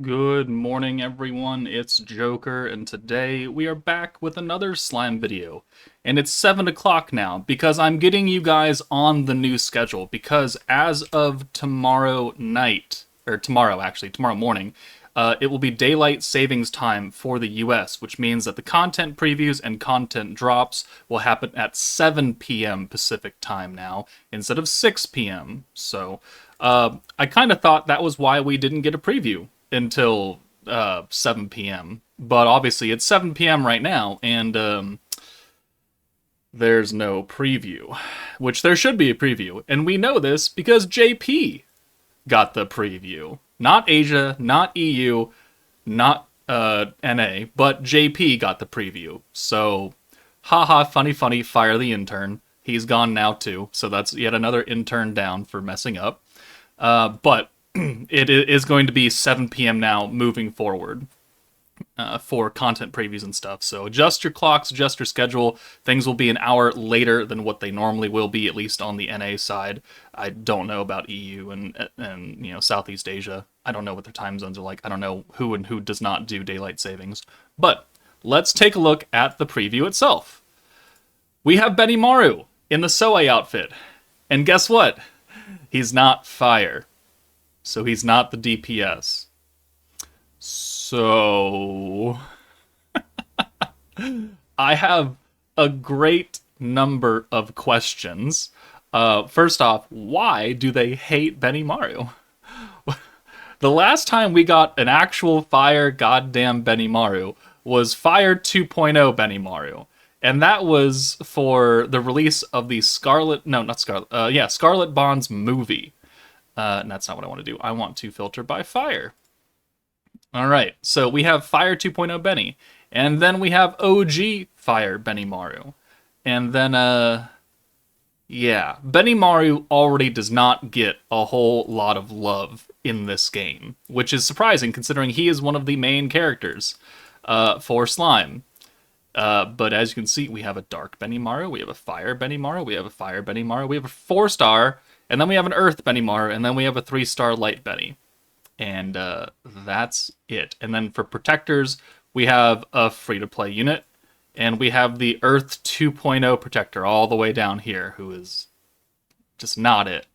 Good morning, everyone. It's Joker, and today we are back with another slime video. And it's 7 o'clock now because I'm getting you guys on the new schedule. Because as of tomorrow night, or tomorrow actually, tomorrow morning, it will be daylight savings time for the US, which means that the content previews and content drops will happen at 7 p.m. Pacific time now instead of 6 p.m. So I kind of thought that was why we didn't get a preview until 7 p.m. But obviously it's 7 p.m. right now, and there's no preview, which there should be a preview. And we know this because JP got the preview. Not Asia, not EU, not NA, but JP got the preview. So, haha, funny, funny, fire the intern. He's gone now too, so that's yet another intern down for messing up. But it is going to be 7 p.m. now moving forward for content previews and stuff. So adjust your clocks, adjust your schedule. Things will be an hour later than what they normally will be, at least on the NA side. I don't know about EU and Southeast Asia. I don't know what their time zones are like. I don't know who and who does not do daylight savings. But let's take a look at the preview itself. We have Benimaru in the Soe outfit. And guess what? He's not fire. So he's not the DPS. So I have a great number of questions. First off, why do they hate Benimaru? The last time we got an actual fire goddamn Benimaru was Fire 2.0 Benimaru. And that was for the release of the Scarlet Bonds movie. And that's not what I want to do. I want to filter by fire. All right, so we have Fire 2.0 Benny, and then we have OG Fire Benimaru. And then, Benimaru already does not get a whole lot of love in this game, which is surprising considering he is one of the main characters for Slime. But as you can see, we have a Dark Benimaru, we have a Fire Benimaru, we have a Fire Benimaru, we have a 4-star, and then we have an Earth Benimaru, and then we have a 3-star Light Benny. And that's it. And then for Protectors, we have a free-to-play unit, and we have the Earth 2.0 Protector all the way down here, who is just not it.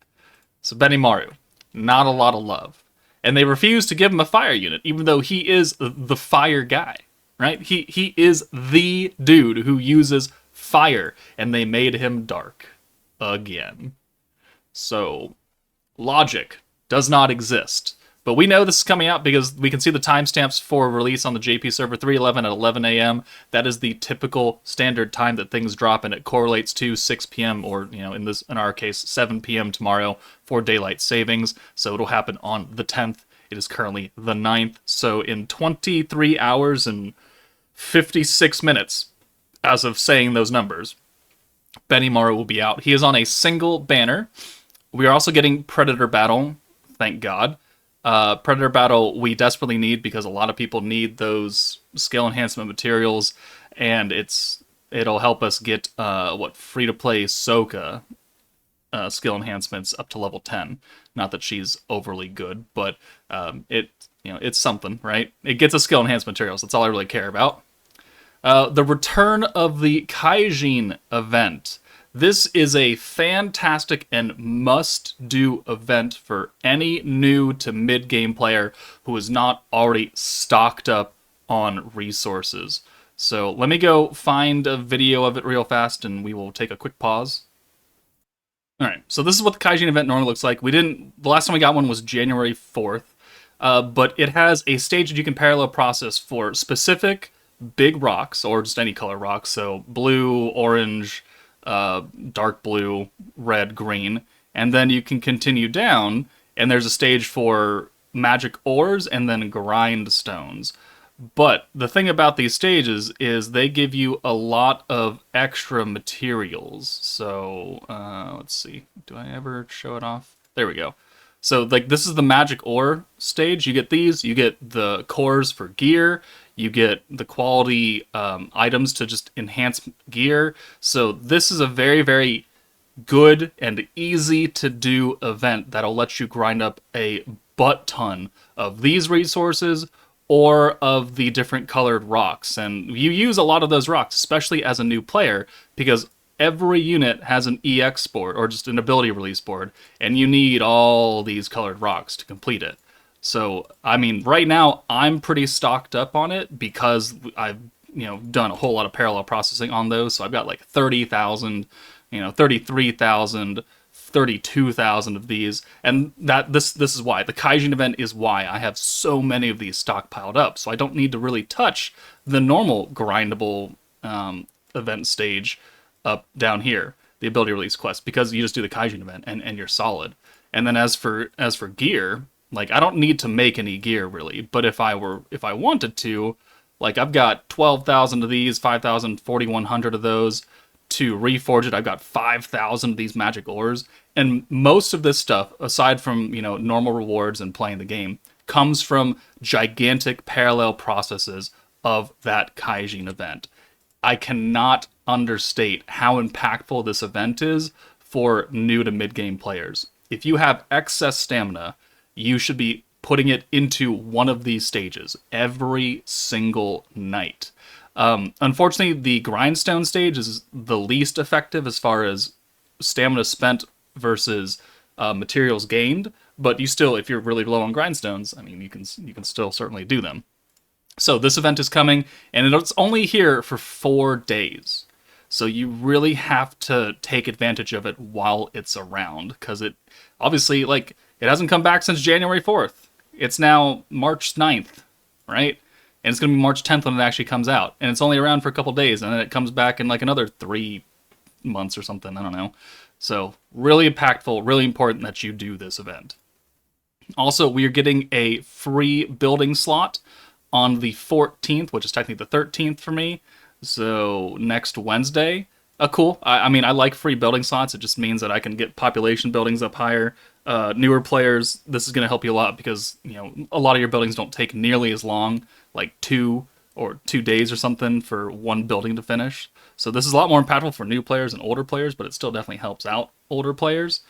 So Benimaru, not a lot of love. And they refuse to give him a fire unit, even though he is the fire guy, right? He is the dude who uses fire, and they made him dark again. So, logic does not exist. But we know this is coming out because we can see the timestamps for release on the JP server, 311 at 11 a.m. That is the typical standard time that things drop, and it correlates to 6 p.m. or, in our case, 7 p.m. tomorrow for daylight savings. So it'll happen on the 10th. It is currently the 9th. So in 23 hours and 56 minutes, as of saying those numbers, Benimaru will be out. He is on a single banner. We are also getting Predator Battle, thank God. Predator Battle we desperately need because a lot of people need those skill enhancement materials, and it'll help us get free-to-play Soka skill enhancements up to level 10. Not that she's overly good, but it's something, right? It gets us skill enhancement materials. That's all I really care about. The return of the Kaijun Event. This is a fantastic and must-do event for any new to mid-game player who is not already stocked up on resources. So let me go find a video of it real fast, and we will take a quick pause. Alright, so this is what the Kaijun event normally looks like. The last time we got one was January 4th, but it has a stage that you can parallel process for specific big rocks, or just any color rocks, so blue, orange, dark blue, red, green, and then you can continue down, and there's a stage for magic ores and then grindstones. But the thing about these stages is they give you a lot of extra materials. So, let's see. Do I ever show it off? There we go. So, this is the magic ore stage. You get these. You get the cores for gear. You get the quality items to just enhance gear. So, this is a very, very good and easy to do event that'll let you grind up a butt ton of these resources or of the different colored rocks. And you use a lot of those rocks, especially as a new player, because every unit has an EX board, or just an ability release board, and you need all these colored rocks to complete it. So, I mean, right now, I'm pretty stocked up on it, because I've, done a whole lot of parallel processing on those, so I've got like 30,000, 33,000, 32,000 of these, and this is why the Kaijun event is why I have so many of these stockpiled up. So I don't need to really touch the normal grindable event stage up down here, the ability release quest, because you just do the Kaijun event and you're solid. And then as for gear, like, I don't need to make any gear really, but if I wanted to, like, I've got 12,000 of these, 5,000, 4,100 of those. To reforge it, I've got 5,000 of these magic ores, and most of this stuff, aside from normal rewards and playing the game, comes from gigantic parallel processes of that Kaijin event. I cannot understate how impactful this event is for new to mid-game players. If you have excess stamina, you should be putting it into one of these stages every single night. Unfortunately, the grindstone stage is the least effective as far as stamina spent versus materials gained. But you still, if you're really low on grindstones, I mean, you can still certainly do them. So this event is coming, and it's only here for 4 days. So you really have to take advantage of it while it's around, because it obviously, like, it hasn't come back since January 4th. It's now March 9th, right? And it's going to be March 10th when it actually comes out. And it's only around for a couple days, and then it comes back in like another 3 months or something. I don't know. So really impactful, really important that you do this event. Also, we are getting a free building slot on the 14th, which is technically the 13th for me. So next Wednesday. Cool. I mean, I like free building slots. It just means that I can get population buildings up higher. Newer players, this is going to help you a lot, because a lot of your buildings don't take nearly as long, like 2 days or something for one building to finish. So this is a lot more impactful for new players and older players, but it still definitely helps out older players.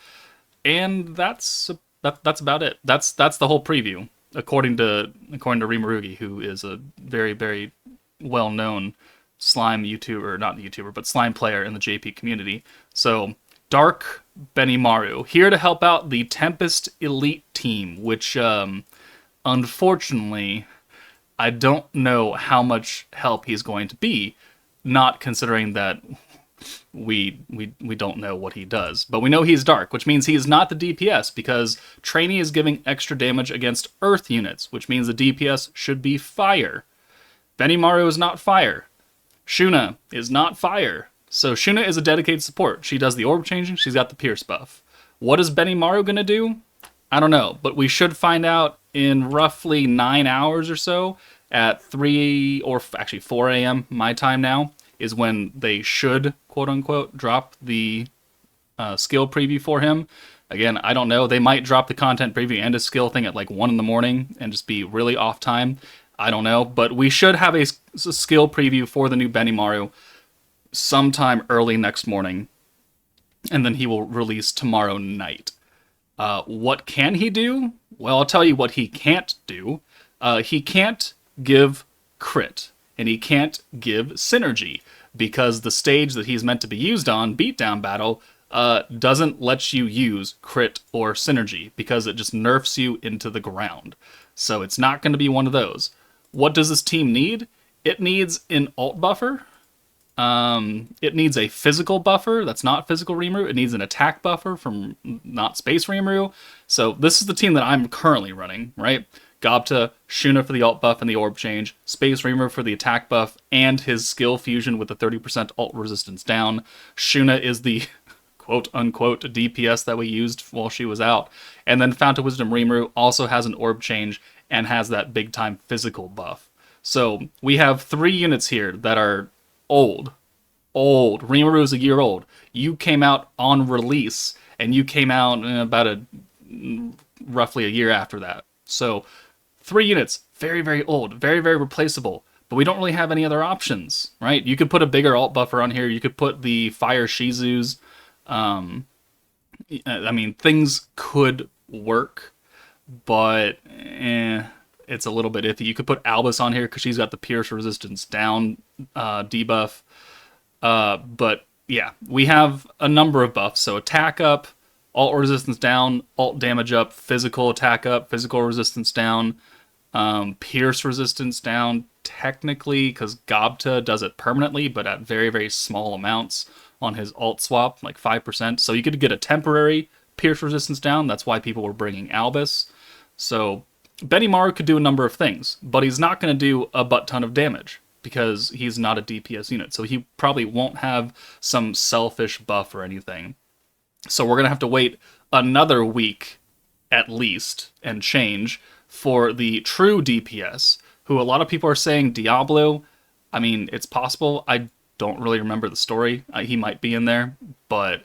And that's about it. That's the whole preview, according to Rimarugi, who is a very, very well known slime YouTuber, not YouTuber, but slime player in the JP community. So Dark Benimaru, here to help out the Tempest Elite team, which, unfortunately, I don't know how much help he's going to be, not considering that we don't know what he does. But we know he's Dark, which means he is not the DPS, because Trainee is giving extra damage against Earth units, which means the DPS should be Fire. Benimaru is not Fire. Shuna is not Fire. So Shuna is a dedicated support. She does the orb changing, she's got the Pierce buff. What is Benimaru gonna do? I don't know, but we should find out in roughly 9 hours or so at 3 or actually 4 a.m. my time now is when they should, quote unquote, drop the skill preview for him. Again, I don't know. They might drop the content preview and a skill thing at like 1 in the morning and just be really off time. I don't know, but we should have a skill preview for the new Benimaru sometime early next morning, and then he will release tomorrow night. What can he do? Well, I'll tell you what he can't do. He can't give crit, and he can't give synergy, because the stage that he's meant to be used on, Beatdown Battle, doesn't let you use crit or synergy, because it just nerfs you into the ground. So it's not going to be one of those. What does this team need? It needs an alt buffer. It needs a physical buffer that's not physical Rimuru. It needs an attack buffer from not space Rimuru. So this is the team that I'm currently running, right? Gobta, Shuna for the alt buff and the orb change, Space Rimuru for the attack buff, and his skill fusion with the 30% alt resistance down. Shuna is the quote-unquote DPS that we used while she was out. And then Fount of Wisdom Rimuru also has an orb change and has that big-time physical buff. So we have 3 units here that are old. Rimuru is a year old. You came out on release, and you came out about roughly a year after that. So 3 units, very, very old, very, very replaceable. But we don't really have any other options, right? You could put a bigger alt buffer on here. You could put the Fire Shizus. I mean, things could work, but it's a little bit iffy. You could put Albus on here because she's got the pierce resistance down debuff. But yeah, we have a number of buffs. So attack up, alt resistance down, alt damage up, physical attack up, physical resistance down, pierce resistance down, technically, because Gobta does it permanently, but at very, very small amounts on his alt swap, like 5%. So you could get a temporary pierce resistance down. That's why people were bringing Albus. So Benimaru could do a number of things, but he's not going to do a butt ton of damage because he's not a DPS unit. So he probably won't have some selfish buff or anything. So we're going to have to wait another week at least and change for the true DPS, who a lot of people are saying Diablo. I mean, it's possible. I don't really remember the story. He might be in there, but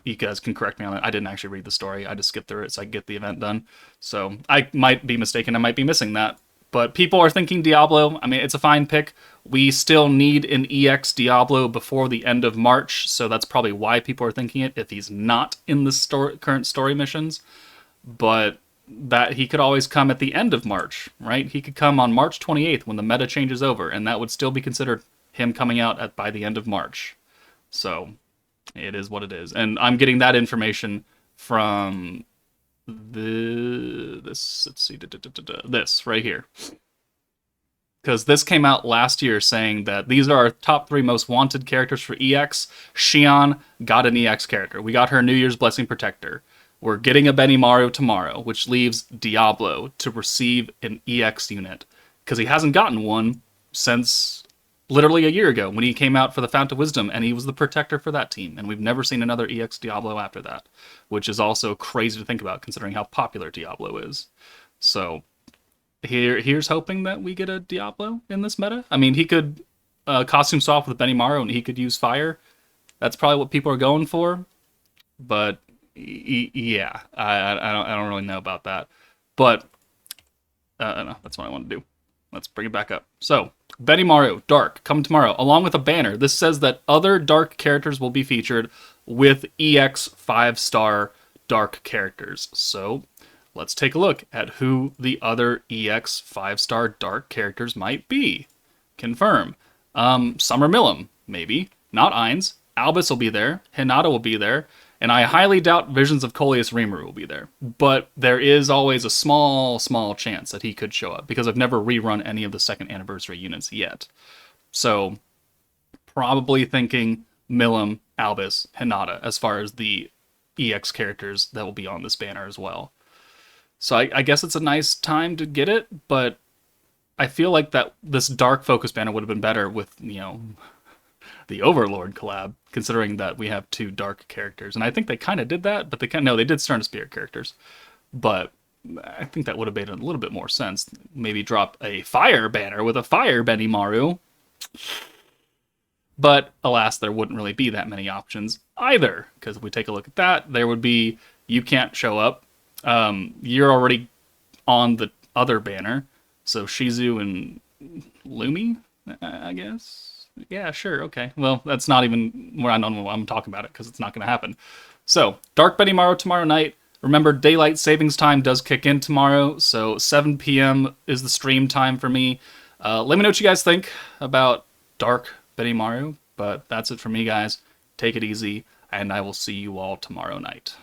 you guys can correct me on it. I didn't actually read the story. I just skipped through it so I could get the event done. So I might be mistaken. I might be missing that. But people are thinking Diablo. I mean, it's a fine pick. We still need an EX Diablo before the end of March, so that's probably why people are thinking it, if he's not in the current story missions. But that he could always come at the end of March, right? He could come on March 28th when the meta changes over, and that would still be considered him coming out by the end of March. So it is what it is. And I'm getting that information from this, let's see, this right here. Because this came out last year saying that these are our top 3 most wanted characters for EX. Xion got an EX character. We got her New Year's Blessing Protector. We're getting a Benimaru tomorrow, which leaves Diablo to receive an EX unit. Because he hasn't gotten one since literally a year ago when he came out for the Fount of Wisdom, and he was the protector for that team. And we've never seen another EX Diablo after that, which is also crazy to think about considering how popular Diablo is. So here's hoping that we get a Diablo in this meta. I mean, he could costume swap with Benimaru and he could use fire. That's probably what people are going for. But yeah, I don't really know about that. But no, that's what I want to do. Let's bring it back up. So, Benimaru, Dark, come tomorrow, along with a banner. This says that other Dark characters will be featured with EX 5-star Dark characters. So, let's take a look at who the other EX 5-star Dark characters might be. Confirm. Summer Millum, maybe. Not Ainz. Albus will be there. Hinata will be there. And I highly doubt Visions of Coleus Rimuru will be there. But there is always a small, small chance that he could show up, because I've never rerun any of the 2nd anniversary units yet. So, probably thinking Millum, Albus, Hinata, as far as the EX characters that will be on this banner as well. So I guess it's a nice time to get it, but I feel like that this Dark Focus banner would have been better with, you know, the Overlord collab, considering that we have 2 Dark characters. And I think they kind of did that, but they did Stern of Spirit characters. But I think that would have made a little bit more sense. Maybe drop a Fire banner with a Fire Benimaru. But alas, there wouldn't really be that many options either, because if we take a look at that, there would be, you can't show up. You're already on the other banner, so Shizu and Lumi, I guess. Yeah, sure, okay. Well, that's not even where I don't know why I'm talking about it, because it's not going to happen. So, Dark Benimaru tomorrow night. Remember, daylight savings time does kick in tomorrow, so 7 p.m. is the stream time for me. Let me know what you guys think about Dark Benimaru, but that's it for me, guys. Take it easy, and I will see you all tomorrow night.